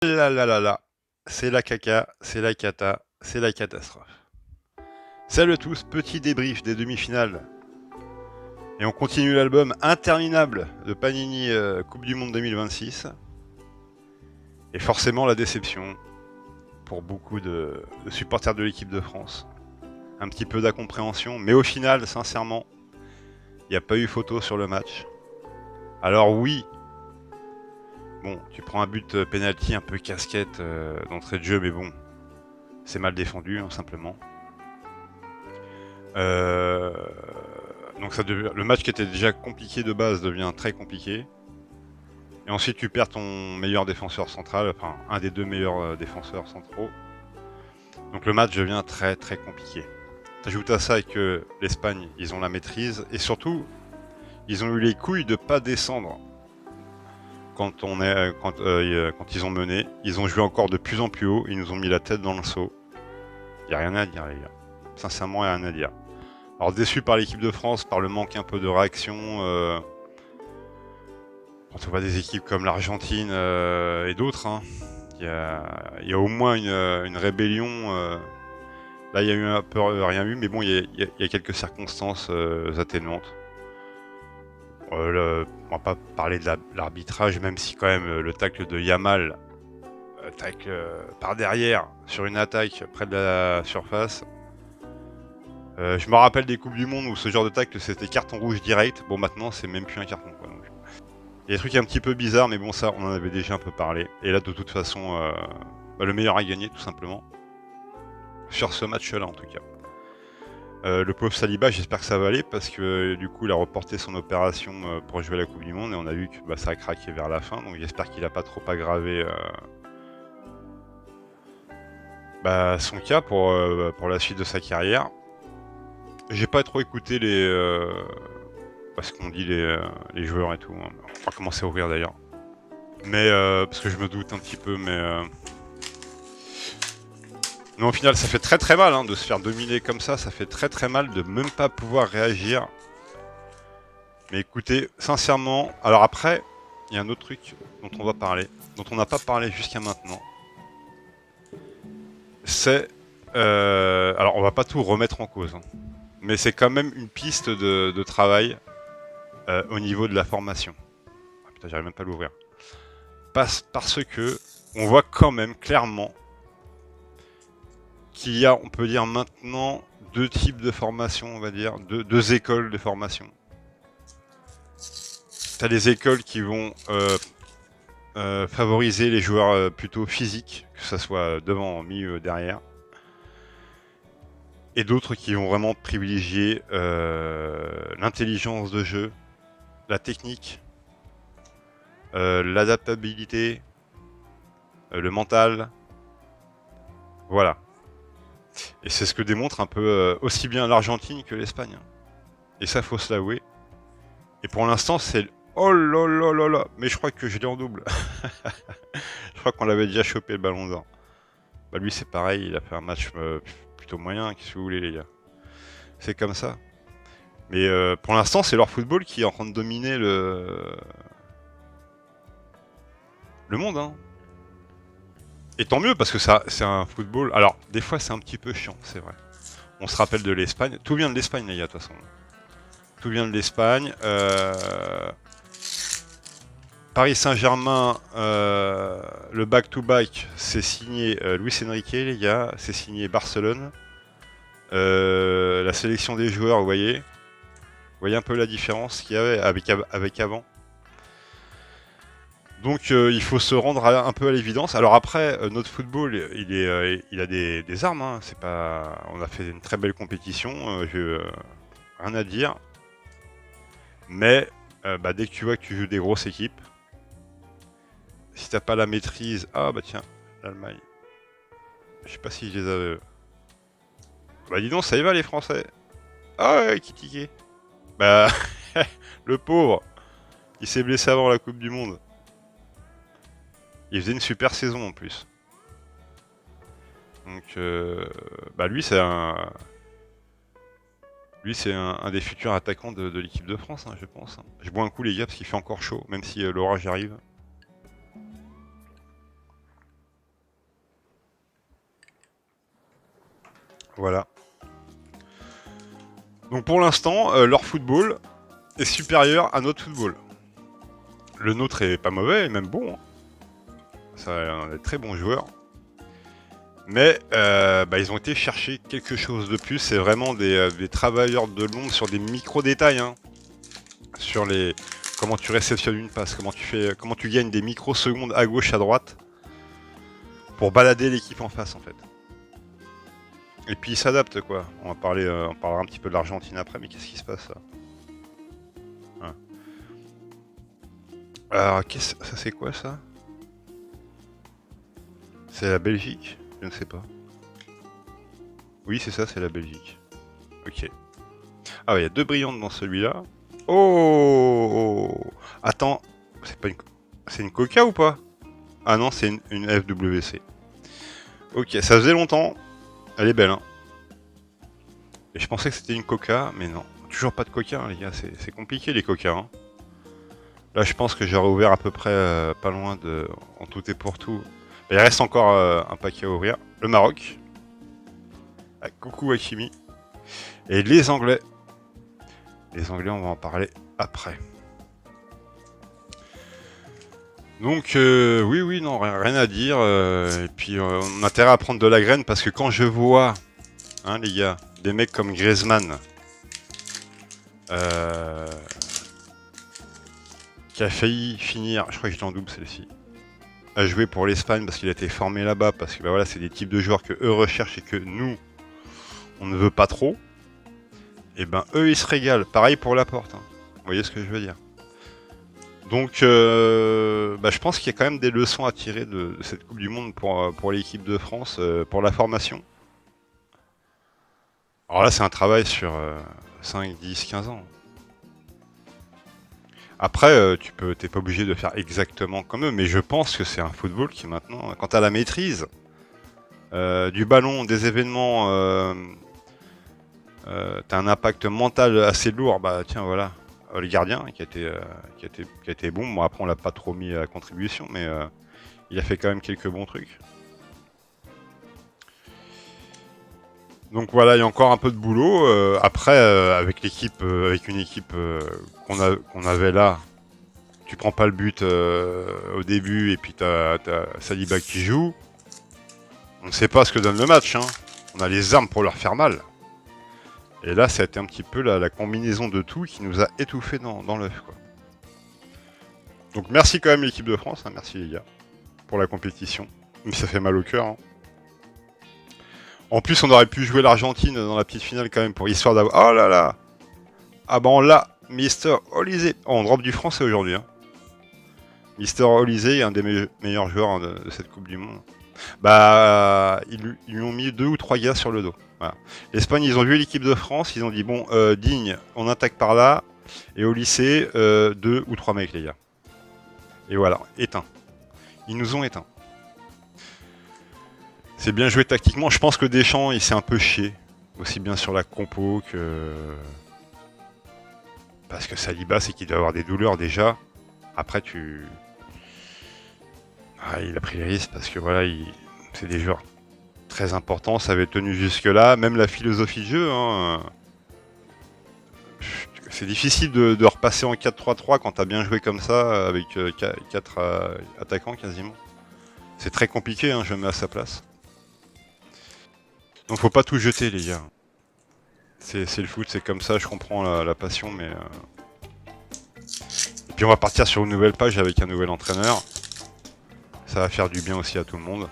Là là là là, c'est la caca, c'est la cata, c'est la catastrophe. Salut à tous, petit débrief des demi-finales. Et on continue l'album interminable de Panini Coupe du Monde 2026. Et forcément la déception pour beaucoup de supporters de l'équipe de France. Un petit peu d'incompréhension, mais au final, sincèrement, il n'y a pas eu photo sur le match. Alors oui, bon, tu prends un but penalty un peu casquette d'entrée de jeu, mais bon, c'est mal défendu, hein, simplement. Donc le match qui était déjà compliqué de base devient très compliqué. Et ensuite tu perds ton meilleur défenseur central, enfin un des deux meilleurs défenseurs centraux. Donc le match devient très très compliqué. T'ajoutes à ça que l'Espagne, ils ont la maîtrise. Et surtout, ils ont eu les couilles de pas descendre quand ils ont mené. Ils ont joué encore de plus en plus haut. Ils nous ont mis la tête dans le seau. Y a rien à dire les gars. Sincèrement, y a rien à dire. Alors déçu par l'équipe de France, par le manque un peu de réaction. Quand on voit des équipes comme l'Argentine et d'autres, hein, il y a au moins une rébellion. Là, il y a eu un peu rien eu, mais bon, il y a quelques circonstances atténuantes. On va pas parler de l'arbitrage, même si quand même le tacle de Yamal, tacle par derrière sur une attaque près de la surface. Je me rappelle des Coupes du Monde où ce genre de tacle c'était carton rouge direct. Bon, maintenant c'est même plus un carton, quoi. Donc. Il y a des trucs un petit peu bizarres, mais bon, ça on en avait déjà un peu parlé. Et là, de toute façon, le meilleur a gagné, tout simplement. Sur ce match-là, en tout cas. Le pauvre Saliba, j'espère que ça va aller, parce que du coup, il a reporté son opération pour jouer la Coupe du Monde, et on a vu que ça a craqué vers la fin, donc j'espère qu'il n'a pas trop aggravé son cas pour la suite de sa carrière. J'ai pas trop écouté ce qu'on dit les joueurs et tout. Hein. On va commencer à ouvrir d'ailleurs. Mais parce que je me doute un petit peu, mais au final, ça fait très très mal de se faire dominer comme ça. Ça fait très très mal de même pas pouvoir réagir. Mais écoutez, sincèrement, alors après, il y a un autre truc dont on va parler, dont on n'a pas parlé jusqu'à maintenant. C'est, alors on va pas tout remettre en cause, hein, mais c'est quand même une piste de travail au niveau de la formation. Ah, putain, j'arrive même pas à l'ouvrir. Parce que on voit quand même clairement qu'il y a, on peut dire maintenant, deux types de formation, on va dire, deux écoles de formation. T'as des écoles qui vont favoriser les joueurs plutôt physiques, que ce soit devant, milieu, derrière. Et d'autres qui vont vraiment privilégier l'intelligence de jeu, la technique, l'adaptabilité, le mental. Voilà. Et c'est ce que démontre un peu aussi bien l'Argentine que l'Espagne. Et ça, faut se l'avouer. Et pour l'instant, c'est... Oh là là là là. Mais je crois que je l'ai en double. Je crois qu'on l'avait déjà chopé le ballon d'or. Bah lui, c'est pareil. Il a fait un match plutôt moyen. Qu'est-ce que vous voulez, les gars? C'est comme ça. Mais pour l'instant, c'est leur football qui est en train de dominer le monde. Hein. Et tant mieux, parce que ça, c'est un football... Alors, des fois, c'est un petit peu chiant, c'est vrai. On se rappelle de l'Espagne. Tout vient de l'Espagne, les gars, de toute façon. Tout vient de l'Espagne. Paris Saint-Germain, le back-to-back, c'est signé Luis Enrique, les gars. C'est signé Barcelone. La sélection des joueurs, vous voyez un peu la différence qu'il y avait avec avant. Donc il faut se rendre un peu à l'évidence. Alors après, notre football, il a des armes. Hein. C'est pas, on a fait une très belle compétition. Rien à dire. Mais dès que tu vois que tu joues des grosses équipes, si t'as pas la maîtrise, ah bah tiens, l'Allemagne. Je sais pas si je les avais. Bah dis donc, ça y va les Français. Ah ouais, qui tiquait. Bah le pauvre, il s'est blessé avant la Coupe du Monde. Il faisait une super saison en plus. Donc, lui, c'est un des futurs attaquants de l'équipe de France, hein, je pense. Hein. Je bois un coup, les gars, parce qu'il fait encore chaud, même si l'orage arrive. Voilà. Donc pour l'instant, leur football est supérieur à notre football. Le nôtre est pas mauvais, et même bon. Hein. Ça, on a des très bons joueurs. Mais ils ont été chercher quelque chose de plus. C'est vraiment des travailleurs de l'ombre sur des micro-détails. Hein. Sur les comment tu réceptionnes une passe, comment tu gagnes des microsecondes à gauche, à droite. Pour balader l'équipe en face, en fait. Et puis ils s'adaptent, quoi. On parlera un petit peu de l'Argentine après, mais qu'est-ce qui se passe, là? Ouais. Alors, ça c'est quoi, ça? C'est la Belgique? Je ne sais pas. Oui, c'est ça, c'est la Belgique. Ok. Ah, il y a 2 brillantes dans celui-là. Oh! Attends, c'est une Coca ou pas? Ah non, c'est une FWC. Ok, ça faisait longtemps. Elle est belle, hein. Et je pensais que c'était une Coca, mais non. Toujours pas de Coca, hein, les gars. C'est compliqué, les Coca, hein. Là, je pense que j'aurais ouvert à peu près pas loin de... En tout et pour tout. Il reste encore un paquet à ouvrir. Le Maroc. Ah, coucou Hakimi. Et les Anglais. Les Anglais, on va en parler après. Donc, oui, non, rien à dire. Et puis, on a intérêt à prendre de la graine parce que quand je vois, hein, les gars, des mecs comme Griezmann, qui a failli finir, je crois que j'étais en double celle-ci, à jouer pour l'Espagne parce qu'il a été formé là-bas, parce que voilà, c'est des types de joueurs que eux recherchent et que nous, on ne veut pas trop. Et ben eux, ils se régalent. Pareil pour Laporte. Hein. Vous voyez ce que je veux dire? Donc, je pense qu'il y a quand même des leçons à tirer de cette Coupe du Monde pour l'équipe de France, pour la formation. Alors là, c'est un travail sur 5, 10, 15 ans. Après, t'es pas obligé de faire exactement comme eux, mais je pense que c'est un football qui maintenant, quand t'as la maîtrise du ballon, des événements, t'as un impact mental assez lourd, bah tiens voilà, le gardien qui a été bon. Bon après on l'a pas trop mis à contribution, mais il a fait quand même quelques bons trucs. Donc voilà, il y a encore un peu de boulot. Après, avec une équipe qu'on avait là, tu prends pas le but au début et puis t'as Saliba qui joue. On ne sait pas ce que donne le match. Hein. On a les armes pour leur faire mal. Et là, ça a été un petit peu la combinaison de tout qui nous a étouffés dans l'œuf. Donc merci quand même l'équipe de France, hein, merci les gars, pour la compétition. Mais ça fait mal au cœur. Hein. En plus, on aurait pu jouer l'Argentine dans la petite finale quand même pour histoire d'avoir... Oh là là. Ah bah on l'a, Mister Olysée. Oh, on drop du français aujourd'hui. Hein. Mister Olysée est un des meilleurs joueurs hein, de cette Coupe du Monde. Bah, ils lui ont mis 2 ou 3 gars sur le dos. Voilà. L'Espagne, ils ont vu l'équipe de France, ils ont dit bon, Digne, on attaque par là, et au lycée, 2 ou 3 mecs, les gars. Et voilà, éteint. Ils nous ont éteints. C'est bien joué tactiquement. Je pense que Deschamps, il s'est un peu chié, aussi bien sur la compo que parce que Saliba, c'est qu'il doit avoir des douleurs déjà. Après, il a pris les risques parce que voilà, c'est des joueurs très importants. Ça avait tenu jusque-là. Même la philosophie de jeu, hein, c'est difficile de repasser en 4-3-3 quand t'as bien joué comme ça avec 4 attaquants quasiment. C'est très compliqué, hein, je me mets à sa place. Donc faut pas tout jeter, les gars. C'est le foot, c'est comme ça, je comprends la passion, mais... Et puis on va partir sur une nouvelle page avec un nouvel entraîneur. Ça va faire du bien aussi à tout le monde.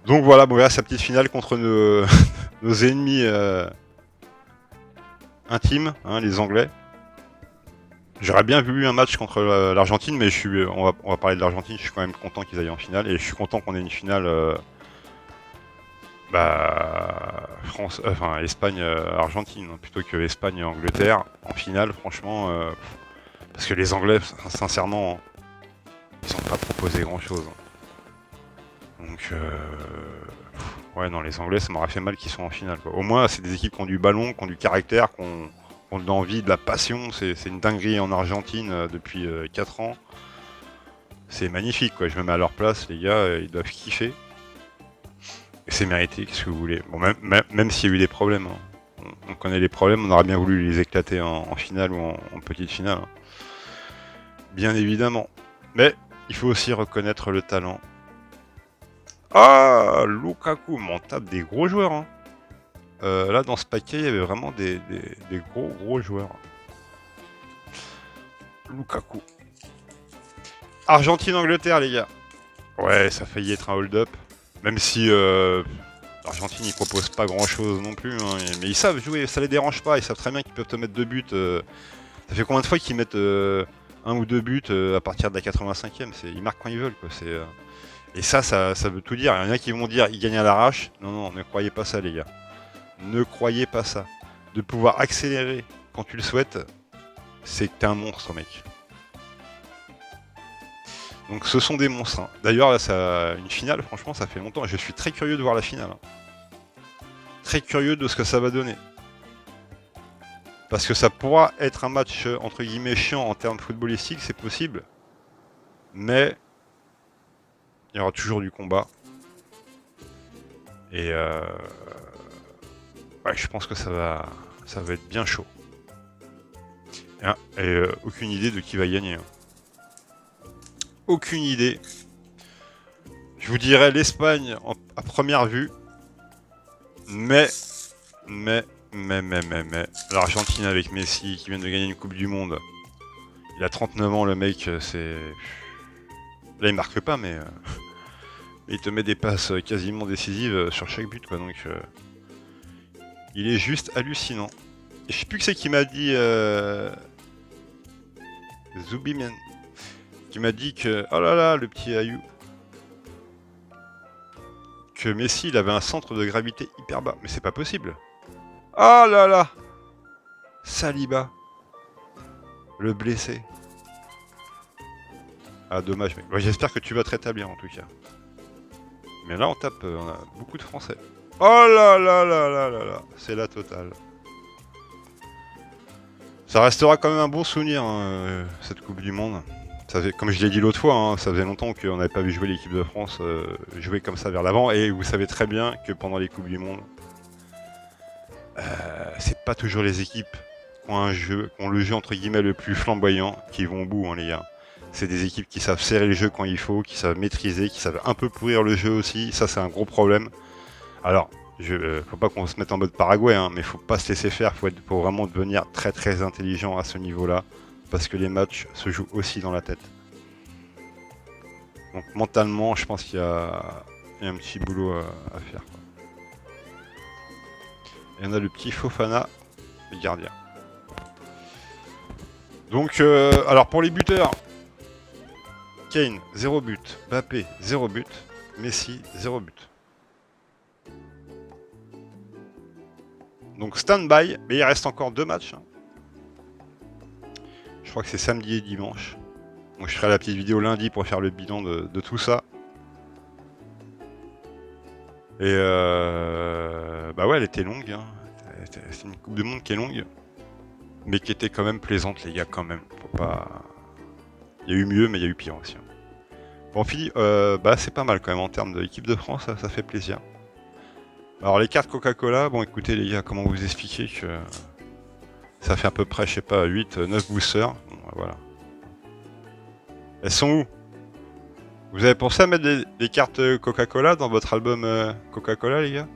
Donc voilà, bon, là, sa petite finale contre nos ennemis intimes, hein, les Anglais. J'aurais bien vu un match contre l'Argentine, mais on va parler de l'Argentine, je suis quand même content qu'ils aillent en finale, et je suis content qu'on ait une finale... Espagne-Argentine, hein, plutôt que Espagne-Angleterre en finale, franchement, parce que les Anglais, sincèrement, ils n'ont pas proposé grand-chose. Donc, ouais, non, les Anglais, ça m'aurait fait mal qu'ils soient en finale. Quoi. Au moins, c'est des équipes qui ont du ballon, qui ont du caractère, qui ont de l'envie, de la passion. C'est une dinguerie en Argentine depuis 4 ans. C'est magnifique, quoi. Je me mets à leur place, les gars, ils doivent kiffer. c'est mérité, qu'est-ce que vous voulez. Bon, même s'il y a eu des problèmes, hein. On connaît les problèmes, on aurait bien voulu les éclater en finale ou en petite finale. Hein. Bien évidemment. Mais il faut aussi reconnaître le talent. Ah, Lukaku, on tape des gros joueurs. Hein. Là, dans ce paquet, il y avait vraiment des gros joueurs. Lukaku. Argentine-Angleterre, les gars. Ouais, ça a failli être un hold-up. Même si l'Argentine, ils proposent pas grand-chose non plus. Hein, mais ils savent jouer, ça les dérange pas. Ils savent très bien qu'ils peuvent te mettre 2 buts. Ça fait combien de fois qu'ils mettent 1 ou 2 buts à partir de la 85e. Ils marquent quand ils veulent. Quoi. Et ça veut tout dire. Il y en a qui vont dire ils gagnent à l'arrache. Non, ne croyez pas ça, les gars. Ne croyez pas ça. De pouvoir accélérer quand tu le souhaites, c'est que t'es un monstre, mec. Donc ce sont des monstres. Hein. D'ailleurs, là, une finale, franchement, ça fait longtemps. Je suis très curieux de voir la finale. Hein. Très curieux de ce que ça va donner. Parce que ça pourra être un match, entre guillemets, chiant en termes footballistiques, c'est possible. Mais il y aura toujours du combat. Et ouais, je pense que ça va être bien chaud. Et aucune idée de qui va gagner. Hein. Aucune idée. Je vous dirais l'Espagne à première vue. Mais l'Argentine avec Messi qui vient de gagner une Coupe du Monde. Il a 39 ans, le mec, c'est... Là, il marque pas, mais il te met des passes quasiment décisives sur chaque but, quoi. Donc, il est juste hallucinant. Et je sais plus que c'est qui m'a dit... Zubimen. Qui m'a dit que... Oh là là, le petit Ayou. Que Messi, il avait un centre de gravité hyper bas. Mais c'est pas possible. Oh là là, Saliba. Le blessé. Ah, dommage, mec. Ouais, j'espère que tu vas te rétablir, en tout cas. Mais là, on a beaucoup de Français. Oh là là là là là là. C'est la totale. Ça restera quand même un bon souvenir, hein, cette Coupe du Monde. Ça fait, comme je l'ai dit l'autre fois, hein, ça faisait longtemps qu'on n'avait pas vu jouer l'équipe de France jouer comme ça vers l'avant. Et vous savez très bien que pendant les Coupes du Monde, c'est pas toujours les équipes qui ont le jeu entre guillemets le plus flamboyant qui vont au bout, hein, les gars. C'est des équipes qui savent serrer le jeu quand il faut, qui savent maîtriser, qui savent un peu pourrir le jeu aussi. Ça, c'est un gros problème. Alors, faut pas qu'on se mette en mode Paraguay, hein, mais faut pas se laisser faire. Faut vraiment devenir très très intelligent à ce niveau-là, parce que les matchs se jouent aussi dans la tête. Donc mentalement, je pense qu'il y a un petit boulot à faire. Quoi. Et on a le petit Fofana, le gardien. Donc, alors pour les buteurs, Kane, 0 but. Mbappé, 0 but. Messi, 0 but. Donc stand-by, mais il reste encore 2 matchs. Hein. Je crois que c'est samedi et dimanche. Donc je ferai la petite vidéo lundi pour faire le bilan de tout ça. Et bah ouais, elle était longue. Hein. C'est une Coupe du Monde qui est longue. Mais qui était quand même plaisante, les gars, quand même. Faut pas... Il y a eu mieux, mais il y a eu pire aussi. Hein. Bon, Philippe, bah c'est pas mal quand même en termes d'équipe de France, ça fait plaisir. Alors les cartes Coca-Cola, bon écoutez les gars, comment vous expliquer que ça fait à peu près, je sais pas, 8-9 boosters. Bon, voilà. Elles sont où? Vous avez pensé à mettre des cartes Coca-Cola dans votre album Coca-Cola, les gars?